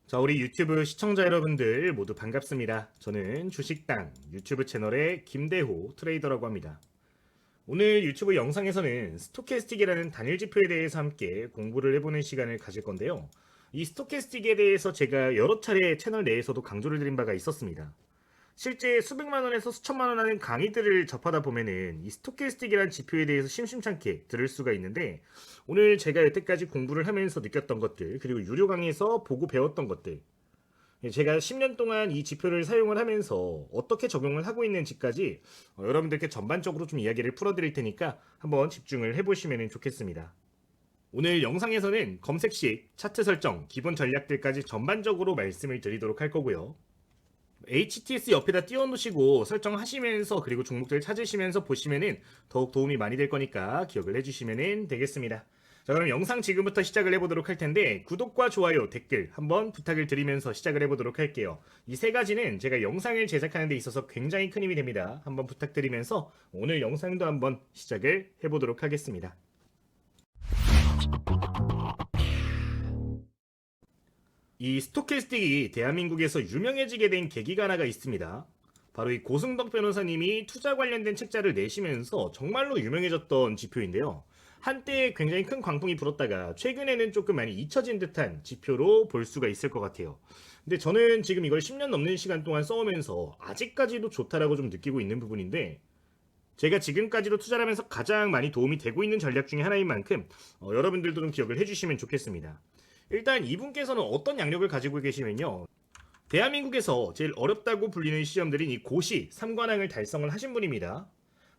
자, 우리 유튜브 시청자 여러분들 모두 반갑습니다. 저는 주식당 유튜브 채널의 김대호 트레이더라고 합니다. 오늘 유튜브 영상에서는 스토캐스틱이라는 단일 지표에 대해서 함께 공부를 해보는 시간을 가질 건데요. 이 스토캐스틱에 대해서 제가 여러 차례 채널 내에서도 강조를 드린 바가 있었습니다. 실제 수백만 원에서 수천만 원 하는 강의들을 접하다 보면은 이 스토캐스틱이라는 지표에 대해서 심심찮게 들을 수가 있는데, 오늘 제가 여태까지 공부를 하면서 느꼈던 것들, 그리고 유료 강의에서 보고 배웠던 것들, 제가 10년 동안 이 지표를 사용을 하면서 어떻게 적용을 하고 있는지까지 여러분들께 전반적으로 좀 이야기를 풀어드릴 테니까 한번 집중을 해보시면 좋겠습니다. 오늘 영상에서는 검색 시 차트 설정, 기본 전략들까지 전반적으로 말씀을 드리도록 할 거고요. HTS 옆에다 띄워놓으시고 설정하시면서, 그리고 종목들 찾으시면서 보시면은 더욱 도움이 많이 될 거니까 기억을 해주시면 되겠습니다. 자, 그럼 영상 지금부터 시작을 해보도록 할 텐데, 구독과 좋아요, 댓글 한번 부탁을 드리면서 시작을 해보도록 할게요. 이 세 가지는 제가 영상을 제작하는 데 있어서 굉장히 큰 힘이 됩니다. 한번 부탁드리면서 오늘 영상도 한번 시작을 해보도록 하겠습니다. 이 스토캐스틱이 대한민국에서 유명해지게 된 계기가 하나가 있습니다. 바로 이 고승덕 변호사님이 투자 관련된 책자를 내시면서 정말로 유명해졌던 지표인데요. 한때 굉장히 큰 광풍이 불었다가 최근에는 조금 많이 잊혀진 듯한 지표로 볼 수가 있을 것 같아요. 근데 저는 지금 이걸 10년 넘는 시간 동안 써오면서 아직까지도 좋다라고 좀 느끼고 있는 부분인데, 제가 지금까지도 투자를 하면서 가장 많이 도움이 되고 있는 전략 중에 하나인 만큼 여러분들도 좀 기억을 해주시면 좋겠습니다. 일단 이분께서는 어떤 양력을 가지고 계시면요, 대한민국에서 제일 어렵다고 불리는 시험들인 이 고시 3관왕을 달성을 하신 분입니다.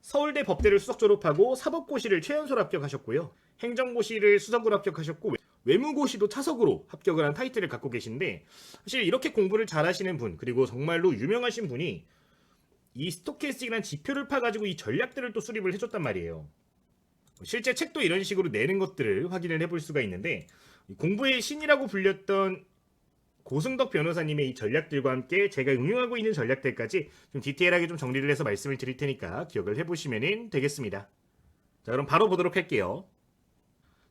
서울대 법대를 수석 졸업하고 사법고시를 최연소로 합격하셨고요, 행정고시를 수석으로 합격하셨고, 외무고시도 차석으로 합격을 한 타이틀을 갖고 계신데, 사실 이렇게 공부를 잘하시는 분, 그리고 정말로 유명하신 분이 이 스토캐스틱이라는 지표를 파가지고 이 전략들을 또 수립을 해줬단 말이에요. 실제 책도 이런 식으로 내는 것들을 확인을 해볼 수가 있는데, 공부의 신이라고 불렸던 고승덕 변호사님의 이 전략들과 함께 제가 응용하고 있는 전략들까지 좀 디테일하게 좀 정리를 해서 말씀을 드릴 테니까 기억을 해보시면 되겠습니다. 자, 그럼 바로 보도록 할게요.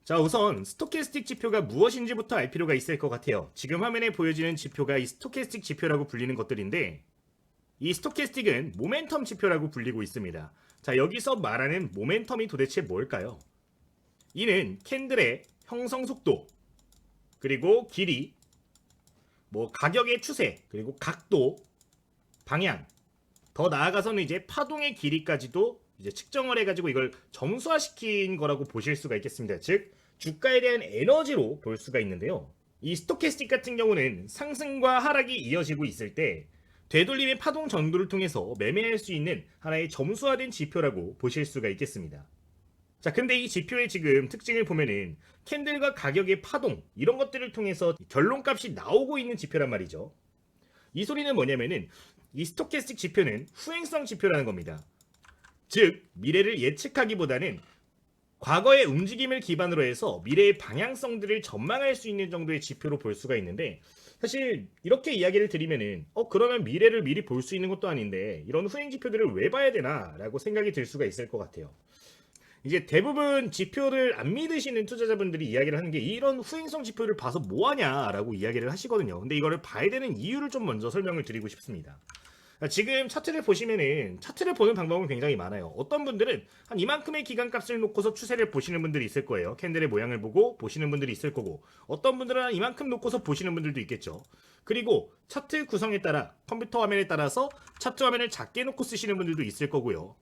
자, 우선 스토캐스틱 지표가 무엇인지부터 알 필요가 있을 것 같아요. 지금 화면에 보여지는 지표가 이 스토캐스틱 지표라고 불리는 것들인데, 이 스토캐스틱은 모멘텀 지표라고 불리고 있습니다. 자, 여기서 말하는 모멘텀이 도대체 뭘까요? 이는 캔들의 형성 속도, 그리고 길이, 가격의 추세, 그리고 각도, 방향, 더 나아가서는 이제 파동의 길이까지도 이제 측정을 해가지고 이걸 점수화시킨 거라고 보실 수가 있겠습니다. 즉, 주가에 대한 에너지로 볼 수가 있는데요. 이 스토캐스틱 같은 경우는 상승과 하락이 이어지고 있을 때 되돌림의 파동 전도를 통해서 매매할 수 있는 하나의 점수화된 지표라고 보실 수가 있겠습니다. 자, 근데 이 지표의 지금 특징을 보면은 캔들과 가격의 파동, 이런 것들을 통해서 결론값이 나오고 있는 지표란 말이죠. 이 소리는 뭐냐면은 이 스토캐스틱 지표는 후행성 지표라는 겁니다. 즉, 미래를 예측하기보다는 과거의 움직임을 기반으로 해서 미래의 방향성들을 전망할 수 있는 정도의 지표로 볼 수가 있는데, 사실 이렇게 이야기를 드리면은 그러면 미래를 미리 볼 수 있는 것도 아닌데 이런 후행 지표들을 왜 봐야 되나 라고 생각이 들 수가 있을 것 같아요. 이제 대부분 지표를 안 믿으시는 투자자분들이 이야기를 하는 게, 이런 후행성 지표를 봐서 뭐하냐라고 이야기를 하시거든요. 근데 이거를 봐야 되는 이유를 좀 먼저 설명을 드리고 싶습니다. 지금 차트를 보시면은 차트를 보는 방법은 굉장히 많아요. 어떤 분들은 한 이만큼의 기간값을 놓고서 추세를 보시는 분들이 있을 거예요. 캔들의 모양을 보고 보시는 분들이 있을 거고, 어떤 분들은 한 이만큼 놓고서 보시는 분들도 있겠죠. 그리고 차트 구성에 따라, 컴퓨터 화면에 따라서 차트 화면을 작게 놓고 쓰시는 분들도 있을 거고요.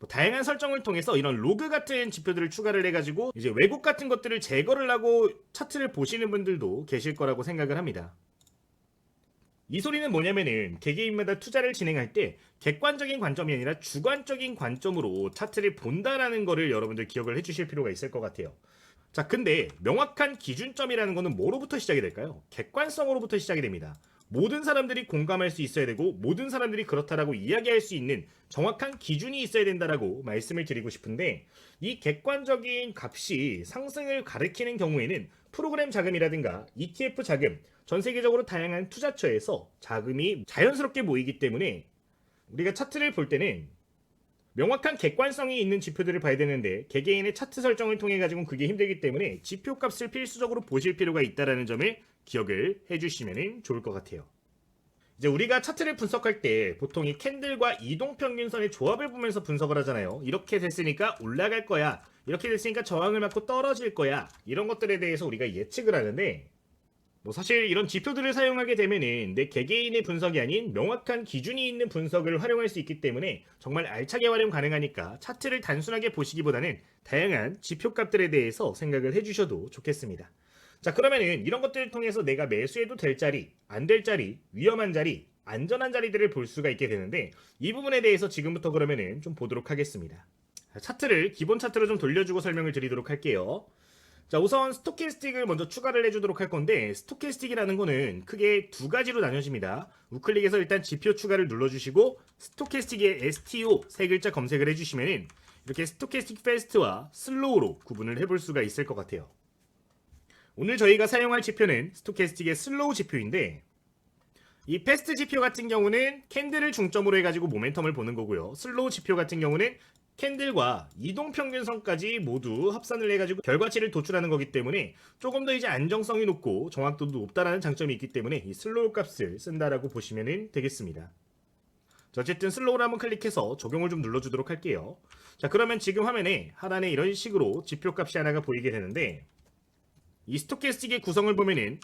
다양한 설정을 통해서 이런 로그 같은 지표들을 추가를 해가지고 이제 왜곡 같은 것들을 제거를 하고 차트를 보시는 분들도 계실 거라고 생각을 합니다. 이 소리는 뭐냐면은 개개인마다 투자를 진행할 때 객관적인 관점이 아니라 주관적인 관점으로 차트를 본다라는 거를 여러분들 기억을 해주실 필요가 있을 것 같아요. 자, 근데 명확한 기준점이라는 거는 뭐로부터 시작이 될까요? 객관성으로부터 시작이 됩니다. 모든 사람들이 공감할 수 있어야 되고, 모든 사람들이 그렇다라고 이야기할 수 있는 정확한 기준이 있어야 된다라고 말씀을 드리고 싶은데, 이 객관적인 값이 상승을 가리키는 경우에는 프로그램 자금이라든가 ETF 자금, 전 세계적으로 다양한 투자처에서 자금이 자연스럽게 모이기 때문에 우리가 차트를 볼 때는 명확한 객관성이 있는 지표들을 봐야 되는데, 개개인의 차트 설정을 통해 가지고 그게 힘들기 때문에 지표값을 필수적으로 보실 필요가 있다는 점을 기억을 해주시면 좋을 것 같아요. 이제 우리가 차트를 분석할 때 보통 이 캔들과 이동평균선의 조합을 보면서 분석을 하잖아요. 이렇게 됐으니까 올라갈 거야. 이렇게 됐으니까 저항을 맞고 떨어질 거야. 이런 것들에 대해서 우리가 예측을 하는데 뭐 사실 이런 지표들을 사용하게 되면은 내 개개인의 분석이 아닌 명확한 기준이 있는 분석을 활용할 수 있기 때문에 정말 알차게 활용 가능하니까 차트를 단순하게 보시기보다는 다양한 지표값들에 대해서 생각을 해주셔도 좋겠습니다. 자, 그러면은 이런 것들을 통해서 내가 매수해도 될 자리, 안 될 자리, 위험한 자리, 안전한 자리들을 볼 수가 있게 되는데 이 부분에 대해서 지금부터 그러면은 좀 보도록 하겠습니다. 차트를 기본 차트로 좀 돌려주고 설명을 드리도록 할게요. 자, 우선 스토캐스틱을 먼저 추가를 해주도록 할 건데 스토캐스틱이라는 거는 크게 두 가지로 나뉘어집니다. 우클릭에서 일단 지표 추가를 눌러주시고 스토캐스틱의 STO 세 글자 검색을 해주시면은 이렇게 스토캐스틱 패스트와 슬로우로 구분을 해볼 수가 있을 것 같아요. 오늘 저희가 사용할 지표는 스토캐스틱의 슬로우 지표인데 이 패스트 지표 같은 경우는 캔들을 중점으로 해가지고 모멘텀을 보는 거고요. 슬로우 지표 같은 경우는 캔들과 이동평균선까지 모두 합산을 해가지고 결과치를 도출하는 거기 때문에 조금 더 이제 안정성이 높고 정확도도 높다라는 장점이 있기 때문에 이 슬로우 값을 쓴다라고 보시면 되겠습니다. 자, 어쨌든 슬로우를 한번 클릭해서 적용을 좀 눌러주도록 할게요. 자, 그러면 지금 화면에 하단에 이런 식으로 지표 값이 하나가 보이게 되는데 이 스토캐스틱의 구성을 보면은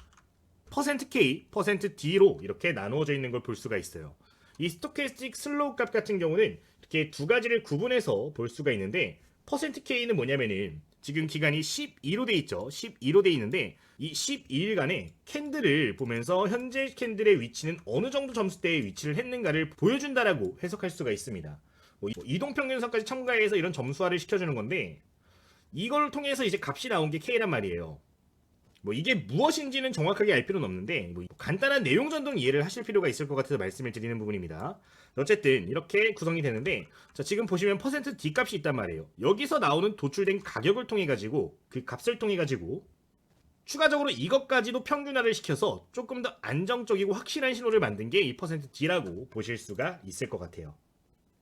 %K, %D로 이렇게 나누어져 있는 걸 볼 수가 있어요. 이 스토캐스틱 슬로우 값 같은 경우는 이렇게 두 가지를 구분해서 볼 수가 있는데 %K는 뭐냐면은 지금 기간이 12로 돼 있죠. 12로 돼 있는데 이 12일간의 캔들을 보면서 현재 캔들의 위치는 어느 정도 점수대에 위치를 했는가를 보여준다라고 해석할 수가 있습니다. 뭐 이동평균선까지 첨가해서 이런 점수화를 시켜주는 건데 이걸 통해서 이제 값이 나온 게 K란 말이에요. 뭐 이게 무엇인지는 정확하게 알 필요는 없는데 뭐 간단한 내용 전동 이해를 하실 필요가 있을 것 같아서 말씀을 드리는 부분입니다. 어쨌든 이렇게 구성이 되는데 자, 지금 보시면 %D 값이 있단 말이에요. 여기서 나오는 도출된 가격을 통해 가지고 그 값을 통해 가지고 추가적으로 이것까지도 평균화를 시켜서 조금 더 안정적이고 확실한 신호를 만든 게 이 %D라고 보실 수가 있을 것 같아요.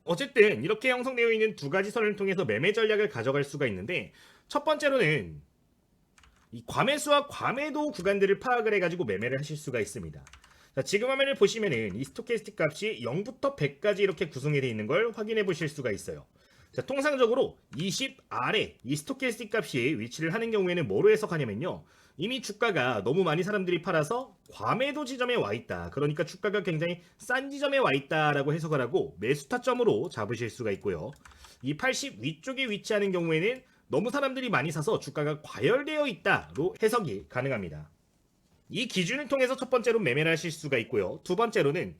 어쨌든 이렇게 형성되어 있는 두 가지 선을 통해서 매매 전략을 가져갈 수가 있는데 첫 번째로는 이 과매수와 과매도 구간들을 파악을 해가지고 매매를 하실 수가 있습니다. 자, 지금 화면을 보시면은 이 스토캐스틱 값이 0부터 100까지 이렇게 구성이 되어 있는 걸 확인해 보실 수가 있어요. 자, 통상적으로 20 아래 이 스토캐스틱 값이 위치를 하는 경우에는 뭐로 해석하냐면요. 이미 주가가 너무 많이 사람들이 팔아서 과매도 지점에 와 있다. 그러니까 주가가 굉장히 싼 지점에 와 있다라고 해석을 하고 매수 타점으로 잡으실 수가 있고요. 이 80 위쪽에 위치하는 경우에는 너무 사람들이 많이 사서 주가가 과열되어 있다로 해석이 가능합니다. 이 기준을 통해서 첫 번째로 매매를 하실 수가 있고요. 두 번째로는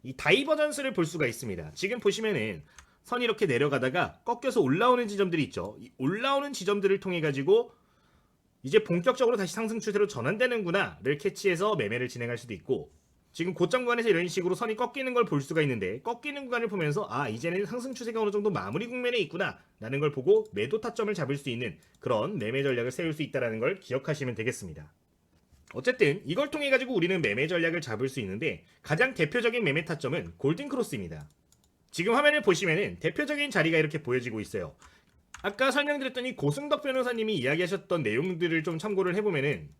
이 다이버전스를 볼 수가 있습니다. 지금 보시면은 선이 이렇게 내려가다가 꺾여서 올라오는 지점들이 있죠. 이 올라오는 지점들을 통해 가지고 이제 본격적으로 다시 상승 추세로 전환되는구나를 캐치해서 매매를 진행할 수도 있고 지금 고점 구간에서 이런 식으로 선이 꺾이는 걸 볼 수가 있는데 꺾이는 구간을 보면서 아 이제는 상승 추세가 어느 정도 마무리 국면에 있구나 라는 걸 보고 매도 타점을 잡을 수 있는 그런 매매 전략을 세울 수 있다는 걸 기억하시면 되겠습니다. 어쨌든 이걸 통해 가지고 우리는 매매 전략을 잡을 수 있는데 가장 대표적인 매매 타점은 골든크로스입니다. 지금 화면을 보시면은 대표적인 자리가 이렇게 보여지고 있어요. 아까 설명드렸더니 고승덕 변호사님이 이야기하셨던 내용들을 좀 참고를 해보면은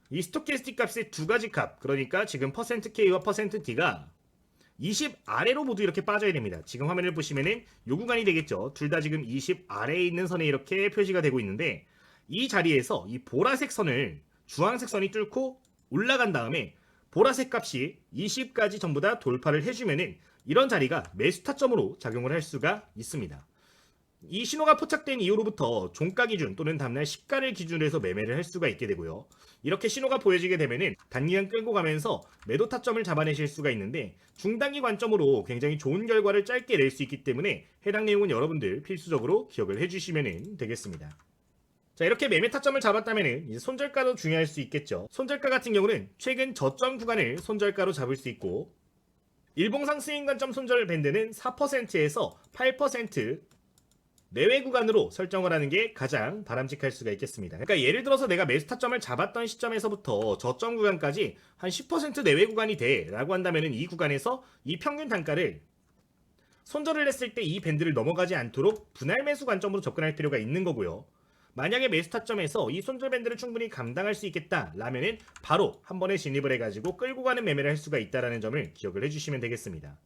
이 스토캐스틱 값의 두 가지 값, 그러니까 지금 %K와 %D가 20 아래로 모두 이렇게 빠져야 됩니다. 지금 화면을 보시면은 요 구간이 되겠죠. 둘 다 지금 20 아래에 있는 선에 이렇게 표시가 되고 있는데 이 자리에서 이 보라색 선을 주황색 선이 뚫고 올라간 다음에 보라색 값이 20까지 전부 다 돌파를 해주면은 이런 자리가 매수 타점으로 작용을 할 수가 있습니다. 이 신호가 포착된 이후로부터 종가 기준 또는 다음날 시가를 기준으로 해서 매매를 할 수가 있게 되고요. 이렇게 신호가 보여지게 되면은 단기간 끌고 가면서 매도 타점을 잡아내실 수가 있는데 중단기 관점으로 굉장히 좋은 결과를 짧게 낼 수 있기 때문에 해당 내용은 여러분들 필수적으로 기억을 해주시면 되겠습니다. 자, 이렇게 매매 타점을 잡았다면은 이제 손절가도 중요할 수 있겠죠. 손절가 같은 경우는 최근 저점 구간을 손절가로 잡을 수 있고 일봉상 스윙 관점 손절 밴드는 4%에서 8% 내외 구간으로 설정을 하는 게 가장 바람직할 수가 있겠습니다. 그러니까 예를 들어서 내가 매수 타점을 잡았던 시점에서부터 저점 구간까지 한 10% 내외 구간이 돼 라고 한다면 이 구간에서 이 평균 단가를 손절을 했을 때 이 밴드를 넘어가지 않도록 분할 매수 관점으로 접근할 필요가 있는 거고요. 만약에 매수 타점에서 이 손절밴드를 충분히 감당할 수 있겠다 라면은 바로 한 번에 진입을 해가지고 끌고 가는 매매를 할 수가 있다는 점을 기억을 해주시면 되겠습니다.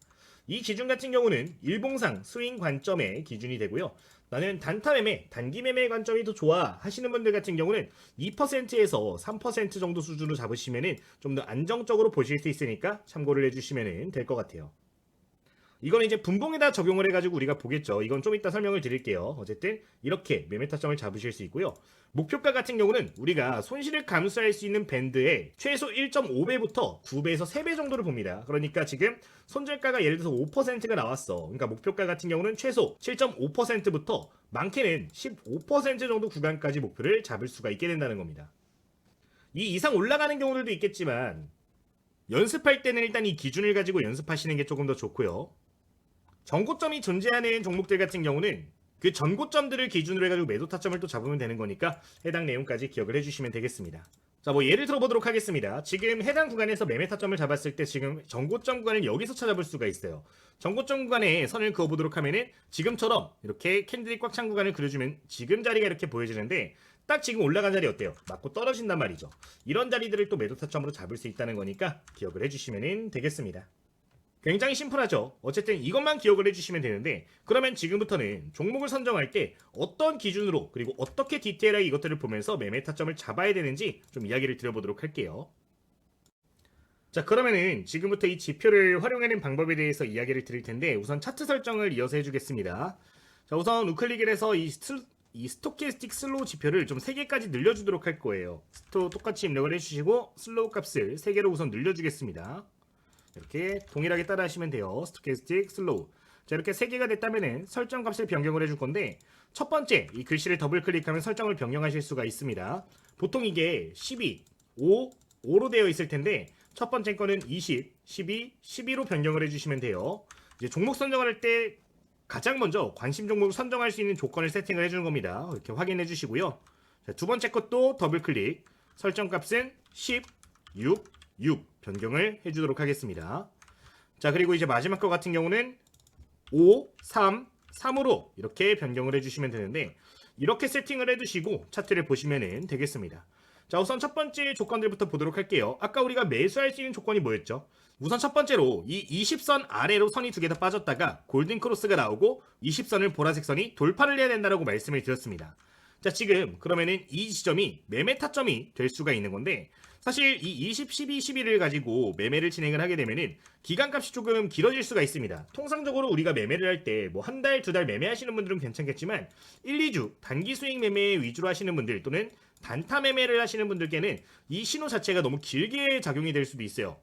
이 기준 같은 경우는 일봉상 스윙 관점의 기준이 되고요. 나는 단타 매매, 단기 매매의 관점이 더 좋아 하시는 분들 같은 경우는 2%에서 3% 정도 수준으로 잡으시면은 좀 더 안정적으로 보실 수 있으니까 참고를 해주시면 될 것 같아요. 이거는 이제 분봉에다 적용을 해가지고 우리가 보겠죠. 이건 좀 이따 설명을 드릴게요. 어쨌든 이렇게 매매 타점을 잡으실 수 있고요. 목표가 같은 경우는 우리가 손실을 감수할 수 있는 밴드의 최소 1.5배부터 9배에서 3배 정도를 봅니다. 그러니까 지금 손절가가 예를 들어서 5%가 나왔어. 그러니까 목표가 같은 경우는 최소 7.5%부터 많게는 15% 정도 구간까지 목표를 잡을 수가 있게 된다는 겁니다. 이 이상 올라가는 경우들도 있겠지만 연습할 때는 일단 이 기준을 가지고 연습하시는 게 조금 더 좋고요. 전고점이 존재하는 종목들 같은 경우는 그 전고점들을 기준으로 해가지고 매도 타점을 또 잡으면 되는 거니까 해당 내용까지 기억을 해주시면 되겠습니다. 자, 뭐 예를 들어보도록 하겠습니다. 지금 해당 구간에서 매매 타점을 잡았을 때 지금 전고점 구간을 여기서 찾아볼 수가 있어요. 전고점 구간에 선을 그어보도록 하면은 지금처럼 이렇게 캔들이 꽉 찬 구간을 그려주면 지금 자리가 이렇게 보여지는데 딱 지금 올라간 자리 어때요? 맞고 떨어진단 말이죠. 이런 자리들을 또 매도 타점으로 잡을 수 있다는 거니까 기억을 해주시면 되겠습니다. 굉장히 심플하죠. 어쨌든 이것만 기억을 해주시면 되는데 그러면 지금부터는 종목을 선정할 때 어떤 기준으로 그리고 어떻게 디테일하게 이것들을 보면서 매매 타점을 잡아야 되는지 좀 이야기를 드려보도록 할게요. 자, 그러면은 지금부터 이 지표를 활용하는 방법에 대해서 이야기를 드릴 텐데 우선 차트 설정을 이어서 해주겠습니다. 자, 우선 우클릭을 해서 이 스토캐스틱 슬로우 지표를 좀 3개까지 늘려주도록 할 거예요. 똑같이 입력을 해주시고 슬로우 값을 3개로 우선 늘려주겠습니다. 이렇게 동일하게 따라 하시면 돼요. 스토캐스틱 슬로우. 자, 이렇게 3개가 됐다면은 설정 값을 변경을 해줄 건데 첫 번째 이 글씨를 더블 클릭하면 설정을 변경하실 수가 있습니다. 보통 이게 12, 5, 5로 되어 있을 텐데 첫 번째 거는 20, 12, 12로 변경을 해주시면 돼요. 이제 종목 선정을 할 때 가장 먼저 관심 종목을 선정할 수 있는 조건을 세팅을 해주는 겁니다. 이렇게 확인해 주시고요. 자, 두 번째 것도 더블 클릭. 설정 값은 10, 6, 6 변경을 해주도록 하겠습니다. 자, 그리고 이제 마지막 거 같은 경우는 5, 3, 3으로 이렇게 변경을 해주시면 되는데 이렇게 세팅을 해두시고 차트를 보시면 되겠습니다. 자, 우선 첫 번째 조건들부터 보도록 할게요. 아까 우리가 매수할 수 있는 조건이 뭐였죠? 우선 첫 번째로 이 20선 아래로 선이 두 개 다 빠졌다가 골든 크로스가 나오고 20선을 보라색 선이 돌파를 해야 된다고 말씀을 드렸습니다. 자, 지금 그러면은 이 지점이 매매 타점이 될 수가 있는 건데 사실 이 20, 12, 11을 가지고 매매를 진행을 하게 되면은 기간값이 조금 길어질 수가 있습니다. 통상적으로 우리가 매매를 할 때 뭐 한 달, 두 달 매매하시는 분들은 괜찮겠지만 1, 2주 단기 수익 매매 위주로 하시는 분들 또는 단타 매매를 하시는 분들께는 이 신호 자체가 너무 길게 작용이 될 수도 있어요.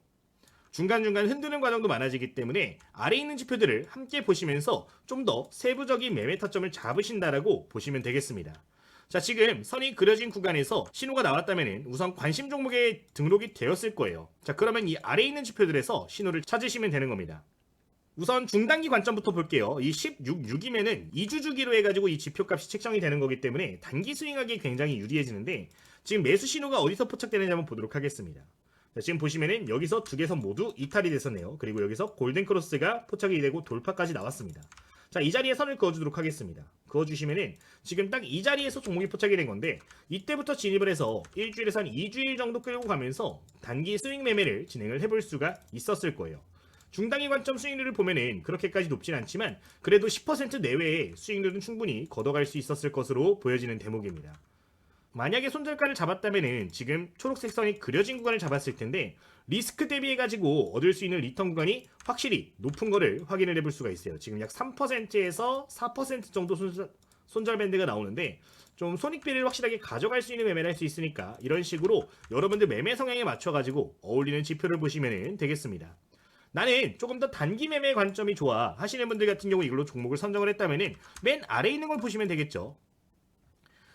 중간중간 흔드는 과정도 많아지기 때문에 아래 있는 지표들을 함께 보시면서 좀 더 세부적인 매매 타점을 잡으신다라고 보시면 되겠습니다. 자, 지금 선이 그려진 구간에서 신호가 나왔다면 우선 관심 종목에 등록이 되었을 거예요. 자, 그러면 이 아래에 있는 지표들에서 신호를 찾으시면 되는 겁니다. 우선 중단기 관점부터 볼게요. 이 16이면은 2주 주기로 해가지고 이 지표값이 책정이 되는 거기 때문에 단기 스윙하기 굉장히 유리해지는데 지금 매수 신호가 어디서 포착되는지 한번 보도록 하겠습니다. 자, 지금 보시면은 여기서 두 개 선 모두 이탈이 됐었네요. 그리고 여기서 골든 크로스가 포착이 되고 돌파까지 나왔습니다. 자, 이 자리에 선을 그어주도록 하겠습니다. 그어주시면은 지금 딱 이 자리에서 종목이 포착이 된 건데 이때부터 진입을 해서 일주일에서 한 2주일 정도 끌고 가면서 단기 스윙 매매를 진행을 해볼 수가 있었을 거예요. 중단기 관점 수익률을 보면은 그렇게까지 높진 않지만 그래도 10% 내외의 수익률은 충분히 걷어갈 수 있었을 것으로 보여지는 대목입니다. 만약에 손절가를 잡았다면은 지금 초록색 선이 그려진 구간을 잡았을 텐데 리스크 대비해가지고 얻을 수 있는 리턴 구간이 확실히 높은 거를 확인을 해볼 수가 있어요. 지금 약 3%에서 4% 정도 손절 밴드가 나오는데 좀 손익비를 확실하게 가져갈 수 있는 매매를 할 수 있으니까 이런 식으로 여러분들 매매 성향에 맞춰가지고 어울리는 지표를 보시면 되겠습니다. 나는 조금 더 단기 매매 관점이 좋아 하시는 분들 같은 경우 이걸로 종목을 선정을 했다면은 맨 아래에 있는 걸 보시면 되겠죠.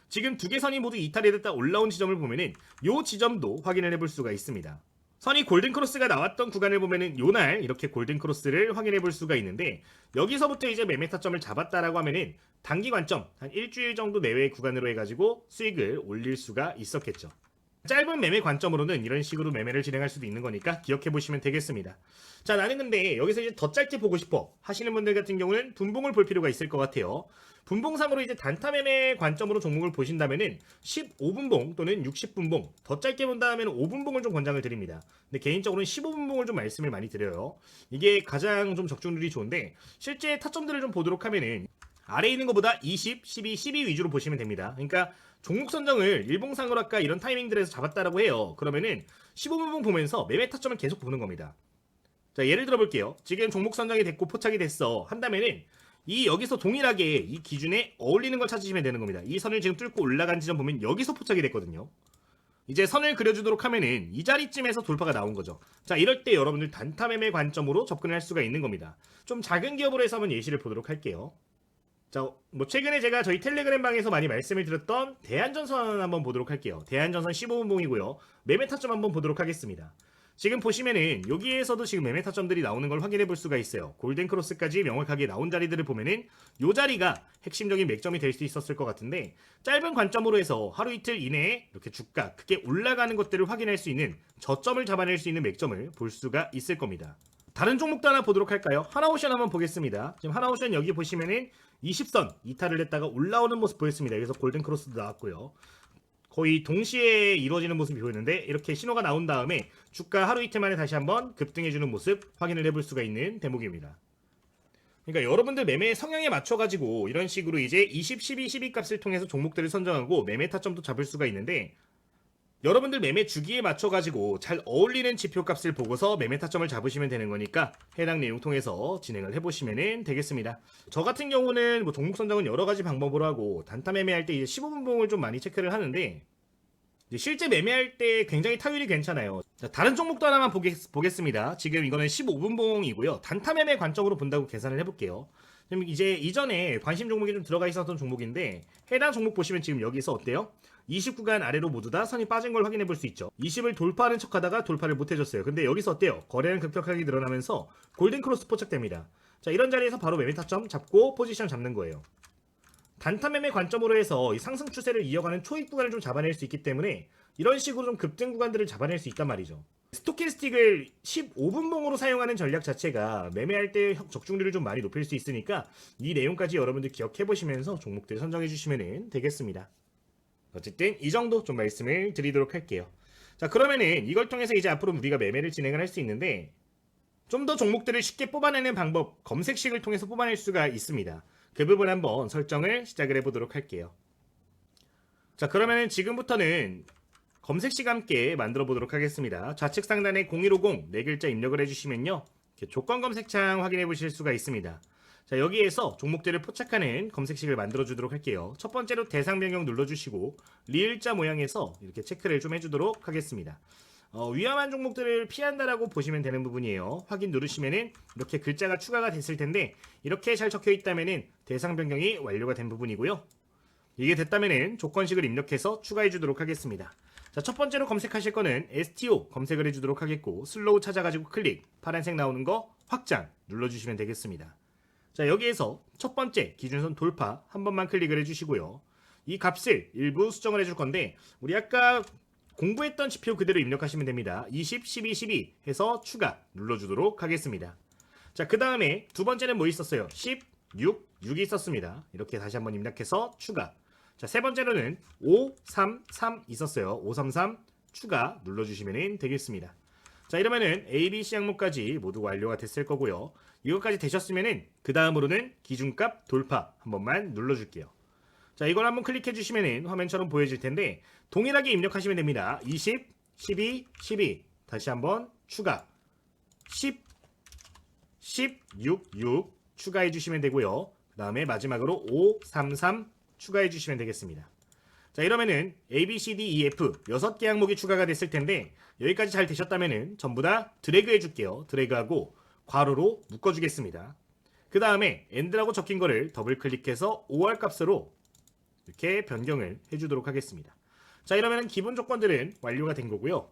지금 두 개 선이 모두 이탈이 됐다 올라온 지점을 보면은 요 지점도 확인을 해볼 수가 있습니다. 선이 골든 크로스가 나왔던 구간을 보면은 요날 이렇게 골든 크로스를 확인해 볼 수가 있는데 여기서부터 이제 매매 타점을 잡았다라고 하면은 단기 관점 한 일주일 정도 내외의 구간으로 해가지고 수익을 올릴 수가 있었겠죠. 짧은 매매 관점으로는 이런 식으로 매매를 진행할 수도 있는 거니까 기억해 보시면 되겠습니다. 자, 나는 근데 여기서 이제 더 짧게 보고 싶어 하시는 분들 같은 경우는 분봉을 볼 필요가 있을 것 같아요. 분봉상으로 이제 단타 매매 관점으로 종목을 보신다면은 15분봉 또는 60분봉, 더 짧게 본다면 5분봉을 좀 권장을 드립니다. 근데 개인적으로는 15분봉을 좀 말씀을 많이 드려요. 이게 가장 좀 적중률이 좋은데, 실제 타점들을 좀 보도록 하면은 아래에 있는 것보다 20, 12, 12 위주로 보시면 됩니다. 그러니까 종목 선정을 일봉상으로 아까 이런 타이밍들에서 잡았다라고 해요. 그러면은 15분봉 보면서 매매 타점을 계속 보는 겁니다. 자, 예를 들어 볼게요. 지금 종목 선정이 됐고 포착이 됐어 한다면은 이 여기서 동일하게 이 기준에 어울리는 걸 찾으시면 되는 겁니다. 이 선을 지금 뚫고 올라간 지점 보면 여기서 포착이 됐거든요. 이제 선을 그려주도록 하면은 이 자리쯤에서 돌파가 나온 거죠. 자, 이럴 때 여러분들 단타 매매 관점으로 접근을 할 수가 있는 겁니다. 좀 작은 기업으로 해서 한번 예시를 보도록 할게요. 자, 뭐 최근에 제가 저희 텔레그램 방에서 많이 말씀을 드렸던 대한전선 한번 보도록 할게요. 대한전선 15분봉이고요. 매매 타점 한번 보도록 하겠습니다. 지금 보시면은 여기에서도 지금 매매 타점들이 나오는 걸 확인해 볼 수가 있어요. 골든크로스까지 명확하게 나온 자리들을 보면은 이 자리가 핵심적인 맥점이 될 수 있었을 것 같은데, 짧은 관점으로 해서 하루 이틀 이내에 이렇게 주가 크게 올라가는 것들을 확인할 수 있는 저점을 잡아낼 수 있는 맥점을 볼 수가 있을 겁니다. 다른 종목도 하나 보도록 할까요? 하나오션 한번 보겠습니다. 지금 하나오션 여기 보시면은 20선 이탈을 했다가 올라오는 모습 보였습니다. 여기서 골든크로스도 나왔고요. 거의 동시에 이루어지는 모습이 보였는데, 이렇게 신호가 나온 다음에 주가 하루 이틀 만에 다시 한번 급등해주는 모습 확인을 해볼 수가 있는 대목입니다. 그러니까 여러분들 매매 성향에 맞춰가지고 이런 식으로 이제 20, 12, 12 값을 통해서 종목들을 선정하고 매매 타점도 잡을 수가 있는데, 여러분들 매매 주기에 맞춰가지고 잘 어울리는 지표값을 보고서 매매 타점을 잡으시면 되는 거니까 해당 내용 통해서 진행을 해보시면 되겠습니다. 저 같은 경우는 뭐 종목 선정은 여러 가지 방법으로 하고, 단타 매매할 때 이제 15분봉을 좀 많이 체크를 하는데, 이제 실제 매매할 때 굉장히 타율이 괜찮아요. 자, 다른 종목도 하나만 보겠습니다. 지금 이거는 15분봉이고요. 단타 매매 관점으로 본다고 계산을 해볼게요. 그럼 이제 이전에 관심 종목이 좀 들어가 있었던 종목인데, 해당 종목 보시면 지금 여기서 어때요? 20구간 아래로 모두 다 선이 빠진 걸 확인해 볼 수 있죠. 20을 돌파하는 척 하다가 돌파를 못 해줬어요. 근데 여기서 어때요? 거래는 급격하게 늘어나면서 골든크로스 포착됩니다. 자, 이런 자리에서 바로 매매 타점 잡고 포지션 잡는 거예요. 단타 매매 관점으로 해서 이 상승 추세를 이어가는 초입 구간을 좀 잡아낼 수 있기 때문에 이런 식으로 좀 급등 구간들을 잡아낼 수 있단 말이죠. 스토캐스틱을 15분봉으로 사용하는 전략 자체가 매매할 때 적중률을 좀 많이 높일 수 있으니까 이 내용까지 여러분들 기억해 보시면서 종목들 선정해 주시면 되겠습니다. 어쨌든 이 정도 좀 말씀을 드리도록 할게요. 자, 그러면은 이걸 통해서 이제 앞으로 우리가 매매를 진행을 할 수 있는데, 좀 더 종목들을 쉽게 뽑아내는 방법, 검색식을 통해서 뽑아낼 수가 있습니다. 그 부분 한번 설정을 시작을 해보도록 할게요. 자, 그러면은 지금부터는 검색식 함께 만들어 보도록 하겠습니다. 좌측 상단에 0150 네 글자 입력을 해주시면요, 이렇게 조건 검색창 확인해 보실 수가 있습니다. 자, 여기에서 종목들을 포착하는 검색식을 만들어 주도록 할게요. 첫 번째로 대상 변경 눌러주시고 리을자 모양에서 이렇게 체크를 좀 해주도록 하겠습니다. 위험한 종목들을 피한다라고 보시면 되는 부분이에요. 확인 누르시면은 이렇게 글자가 추가가 됐을 텐데, 이렇게 잘 적혀 있다면은 대상 변경이 완료가 된 부분이고요. 이게 됐다면은 조건식을 입력해서 추가해 주도록 하겠습니다. 자, 첫 번째로 검색하실 거는 STO 검색을 해주도록 하겠고, 슬로우 찾아가지고 클릭, 파란색 나오는 거 확장 눌러주시면 되겠습니다. 자, 여기에서 첫 번째 기준선 돌파 한 번만 클릭을 해주시고요. 이 값을 일부 수정을 해줄 건데, 우리 아까 공부했던 지표 그대로 입력하시면 됩니다. 20, 12, 12 해서 추가 눌러주도록 하겠습니다. 자, 그 다음에 두 번째는 뭐 있었어요? 10, 6, 6이 있었습니다. 이렇게 다시 한번 입력해서 추가. 자, 세 번째로는 5, 3, 3 있었어요. 5, 3, 3 추가 눌러주시면 되겠습니다. 자, 이러면은 A, B, C 항목까지 모두 완료가 됐을 거고요. 이것까지 되셨으면은 그 다음으로는 기준값 돌파 한 번만 눌러줄게요. 자, 이걸 한번 클릭해 주시면은 화면처럼 보여질 텐데, 동일하게 입력하시면 됩니다. 20, 12, 12 다시 한번 추가 10, 10, 6, 6 추가해 주시면 되고요. 그 다음에 마지막으로 5, 3, 3 추가해 주시면 되겠습니다. 자, 이러면은 A, B, C, D, E, F 6개 항목이 추가가 됐을 텐데, 여기까지 잘 되셨다면은 전부 다 드래그 해줄게요. 드래그하고 괄호로 묶어주겠습니다. 그 다음에 end라고 적힌 거를 더블 클릭해서 5월 값으로 이렇게 변경을 해주도록 하겠습니다. 자, 이러면은 기본 조건들은 완료가 된 거고요.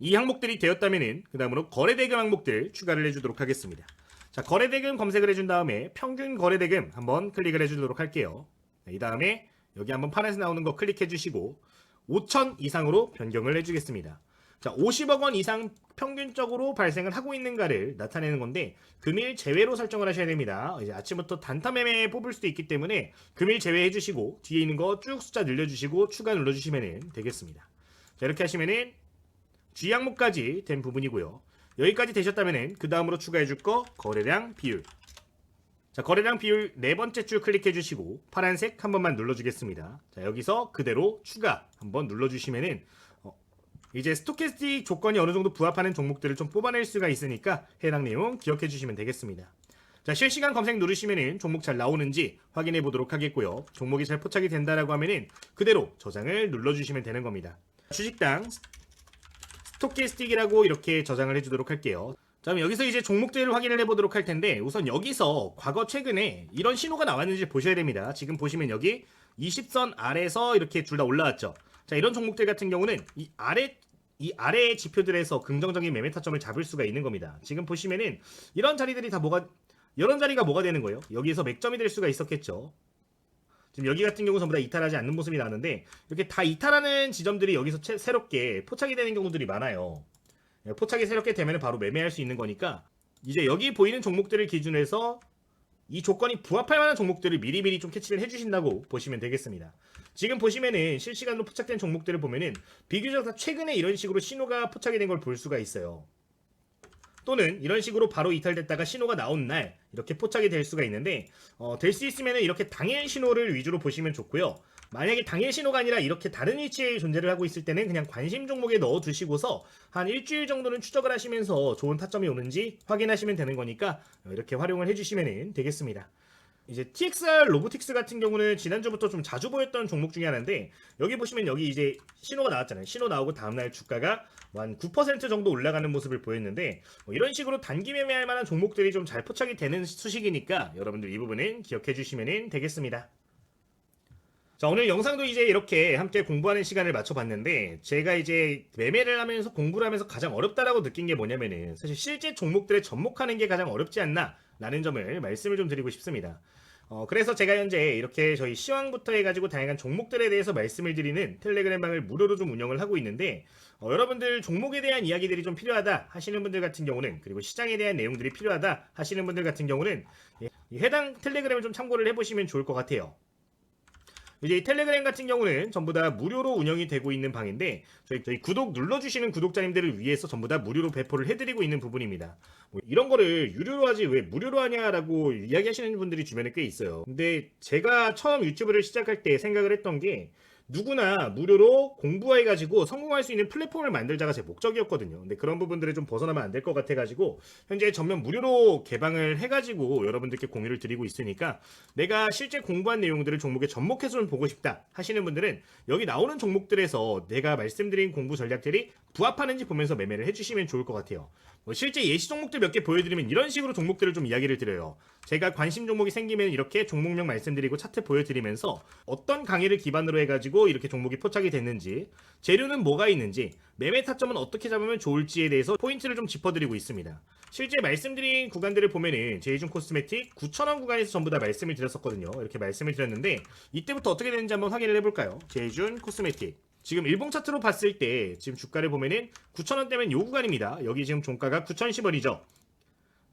이 항목들이 되었다면은 그 다음으로 거래대금 항목들 추가를 해주도록 하겠습니다. 자, 거래대금 검색을 해준 다음에 평균 거래대금 한번 클릭을 해주도록 할게요. 이 다음에 여기 한번 판에서 나오는 거 클릭해 주시고 5천 이상으로 변경을 해주겠습니다. 자, 50억 원 이상 평균적으로 발생을 하고 있는가를 나타내는 건데 금일 제외로 설정을 하셔야 됩니다. 이제 아침부터 단타 매매 뽑을 수도 있기 때문에 금일 제외해 주시고 뒤에 있는 거 쭉 숫자 늘려주시고 추가 눌러주시면 되겠습니다. 자, 이렇게 하시면은 G 항목까지 된 부분이고요. 여기까지 되셨다면은 그 다음으로 추가해 줄 거 거래량 비율. 자, 거래량 비율 네 번째 줄 클릭해 주시고 파란색 한 번만 눌러주겠습니다. 자, 여기서 그대로 추가 한번 눌러주시면은 이제 스토캐스틱 조건이 어느 정도 부합하는 종목들을 좀 뽑아낼 수가 있으니까 해당 내용 기억해 주시면 되겠습니다. 자, 실시간 검색 누르시면은 종목 잘 나오는지 확인해 보도록 하겠고요. 종목이 잘 포착이 된다라고 하면은 그대로 저장을 눌러주시면 되는 겁니다. 주식당 스토캐스틱이라고 이렇게 저장을 해주도록 할게요. 자, 그럼 여기서 이제 종목들을 확인을 해보도록 할 텐데 우선 여기서 과거 최근에 이런 신호가 나왔는지 보셔야 됩니다. 지금 보시면 여기 20선 아래에서 이렇게 둘 다 올라왔죠. 자, 이런 종목들 같은 경우는 이 아래의 지표들에서 긍정적인 매매 타점을 잡을 수가 있는 겁니다. 지금 보시면은 이런 자리들이 다 이런 자리가 뭐가 되는 거예요? 여기서 맥점이 될 수가 있었겠죠. 지금 여기 같은 경우 전부 다 이탈하지 않는 모습이 나는데 이렇게 다 이탈하는 지점들이 여기서 새롭게 포착이 되는 경우들이 많아요. 포착이 새롭게 되면 바로 매매할 수 있는 거니까 이제 여기 보이는 종목들을 기준으로 해서 이 조건이 부합할 만한 종목들을 미리미리 좀 캐치를 해주신다고 보시면 되겠습니다. 지금 보시면은 실시간으로 포착된 종목들을 보면은 비교적 다 최근에 이런 식으로 신호가 포착이 된 걸 볼 수가 있어요. 또는 이런 식으로 바로 이탈됐다가 신호가 나온 날 이렇게 포착이 될 수가 있는데 될 수 있으면 이렇게 당일 신호를 위주로 보시면 좋고요. 만약에 당일 신호가 아니라 이렇게 다른 위치에 존재를 하고 있을 때는 그냥 관심 종목에 넣어 두시고서 한 일주일 정도는 추적을 하시면서 좋은 타점이 오는지 확인하시면 되는 거니까 이렇게 활용을 해주시면 되겠습니다. 이제 TXR 로보틱스 같은 경우는 지난주부터 좀 자주 보였던 종목 중에 하나인데 여기 보시면 여기 이제 신호가 나왔잖아요. 신호 나오고 다음날 주가가 한 9% 정도 올라가는 모습을 보였는데 이런 식으로 단기 매매할 만한 종목들이 좀 잘 포착이 되는 수식이니까 여러분들 이 부분은 기억해 주시면 되겠습니다. 자, 오늘 영상도 이제 이렇게 함께 공부하는 시간을 맞춰봤는데 제가 이제 매매를 하면서 공부를 하면서 가장 어렵다라고 느낀 게 뭐냐면은 사실 실제 종목들에 접목하는 게 가장 어렵지 않나 라는 점을 말씀을 좀 드리고 싶습니다. 그래서 제가 현재 이렇게 저희 시황부터 해가지고 다양한 종목들에 대해서 말씀을 드리는 텔레그램 방을 무료로 좀 운영을 하고 있는데 여러분들 종목에 대한 이야기들이 좀 필요하다 하시는 분들 같은 경우는 그리고 시장에 대한 내용들이 필요하다 하시는 분들 같은 경우는 해당 텔레그램을 좀 참고를 해보시면 좋을 것 같아요. 이제 이 텔레그램 같은 경우는 전부 다 무료로 운영이 되고 있는 방인데 저희 구독 눌러주시는 구독자님들을 위해서 전부 다 무료로 배포를 해드리고 있는 부분입니다. 뭐 이런 거를 유료로 하지 왜 무료로 하냐라고 이야기하시는 분들이 주변에 꽤 있어요. 근데 제가 처음 유튜브를 시작할 때 생각을 했던 게 누구나 무료로 공부해가지고 성공할 수 있는 플랫폼을 만들자가 제 목적이었거든요. 근데 그런 부분들을 좀 벗어나면 안 될 것 같아가지고 현재 전면 무료로 개방을 해가지고 여러분들께 공유를 드리고 있으니까 내가 실제 공부한 내용들을 종목에 접목해서 좀 보고 싶다 하시는 분들은 여기 나오는 종목들에서 내가 말씀드린 공부 전략들이 부합하는지 보면서 매매를 해주시면 좋을 것 같아요. 실제 예시 종목들 몇 개 보여드리면 이런 식으로 종목들을 좀 이야기를 드려요. 제가 관심 종목이 생기면 이렇게 종목명 말씀드리고 차트 보여드리면서 어떤 강의를 기반으로 해가지고 이렇게 종목이 포착이 됐는지 재료는 뭐가 있는지 매매 타점은 어떻게 잡으면 좋을지에 대해서 포인트를 좀 짚어드리고 있습니다. 실제 말씀드린 구간들을 보면은 제이준 코스메틱 9,000원 구간에서 전부 다 말씀을 드렸었거든요. 이렇게 말씀을 드렸는데 이때부터 어떻게 되는지 한번 확인을 해볼까요? 제이준 코스메틱 지금 일봉 차트로 봤을 때 지금 주가를 보면은 9,000원대면 요 구간입니다. 여기 지금 종가가 9,010원이죠.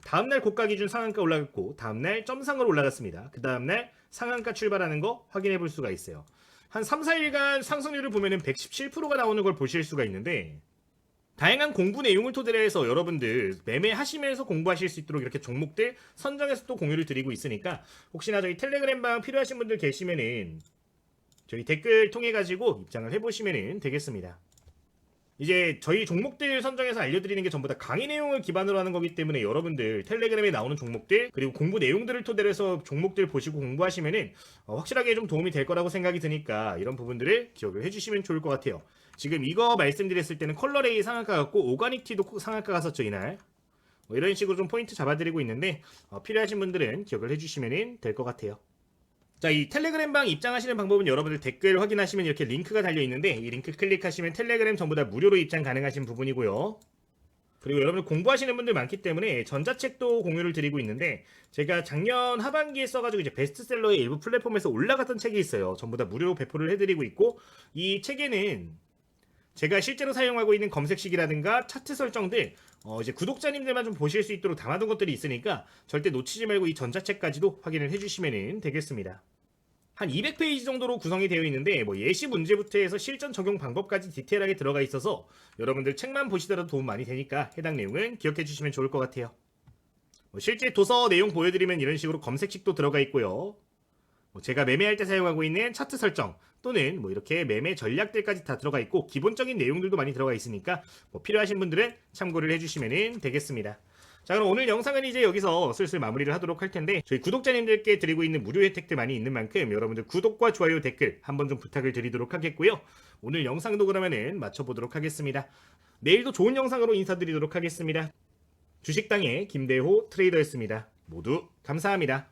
다음날 고가 기준 상한가 올라갔고 다음날 점상으로 올라갔습니다. 그 다음날 상한가 출발하는 거 확인해 볼 수가 있어요. 한 3, 4일간 상승률을 보면은 117%가 나오는 걸 보실 수가 있는데 다양한 공부 내용을 토대로 해서 여러분들 매매하시면서 공부하실 수 있도록 이렇게 종목들 선정해서 또 공유를 드리고 있으니까 혹시나 저희 텔레그램 방 필요하신 분들 계시면은 저희 댓글 통해 가지고 입장을 해보시면 되겠습니다. 이제 저희 종목들 선정해서 알려드리는 게 전부 다 강의 내용을 기반으로 하는 거기 때문에 여러분들 텔레그램에 나오는 종목들 그리고 공부 내용들을 토대로 해서 종목들 보시고 공부하시면은 확실하게 좀 도움이 될 거라고 생각이 드니까 이런 부분들을 기억을 해주시면 좋을 것 같아요. 지금 이거 말씀드렸을 때는 컬러레이 상한가 갔고 오가닉티도 상한가 갔었죠 이날. 이런 식으로 좀 포인트 잡아드리고 있는데 필요하신 분들은 기억을 해주시면 될 것 같아요. 자, 이 텔레그램 방 입장하시는 방법은 여러분들 댓글 확인하시면 이렇게 링크가 달려 있는데 이 링크 클릭하시면 텔레그램 전부 다 무료로 입장 가능하신 부분이고요. 그리고 여러분들 공부하시는 분들 많기 때문에 전자책도 공유를 드리고 있는데, 제가 작년 하반기에 써가지고 이제 베스트셀러의 일부 플랫폼에서 올라갔던 책이 있어요. 전부 다 무료로 배포를 해드리고 있고, 이 책에는 제가 실제로 사용하고 있는 검색식이라든가 차트 설정들, 이제 구독자님들만 좀 보실 수 있도록 담아둔 것들이 있으니까 절대 놓치지 말고 이 전자책까지도 확인을 해주시면 되겠습니다. 한 200페이지 정도로 구성이 되어 있는데, 뭐 예시 문제부터 해서 실전 적용 방법까지 디테일하게 들어가 있어서 여러분들 책만 보시더라도 도움 많이 되니까 해당 내용은 기억해 주시면 좋을 것 같아요. 실제 도서 내용 보여드리면 이런 식으로 검색식도 들어가 있고요. 제가 매매할 때 사용하고 있는 차트 설정 또는 뭐 이렇게 매매 전략들까지 다 들어가 있고, 기본적인 내용들도 많이 들어가 있으니까 뭐 필요하신 분들은 참고를 해주시면 되겠습니다. 자, 그럼 오늘 영상은 이제 여기서 슬슬 마무리를 하도록 할 텐데, 저희 구독자님들께 드리고 있는 무료 혜택들 많이 있는 만큼 여러분들 구독과 좋아요, 댓글 한번 좀 부탁을 드리도록 하겠고요. 오늘 영상도 그러면은 마쳐보도록 하겠습니다. 내일도 좋은 영상으로 인사드리도록 하겠습니다. 주식당의 김대호 트레이더였습니다. 모두 감사합니다.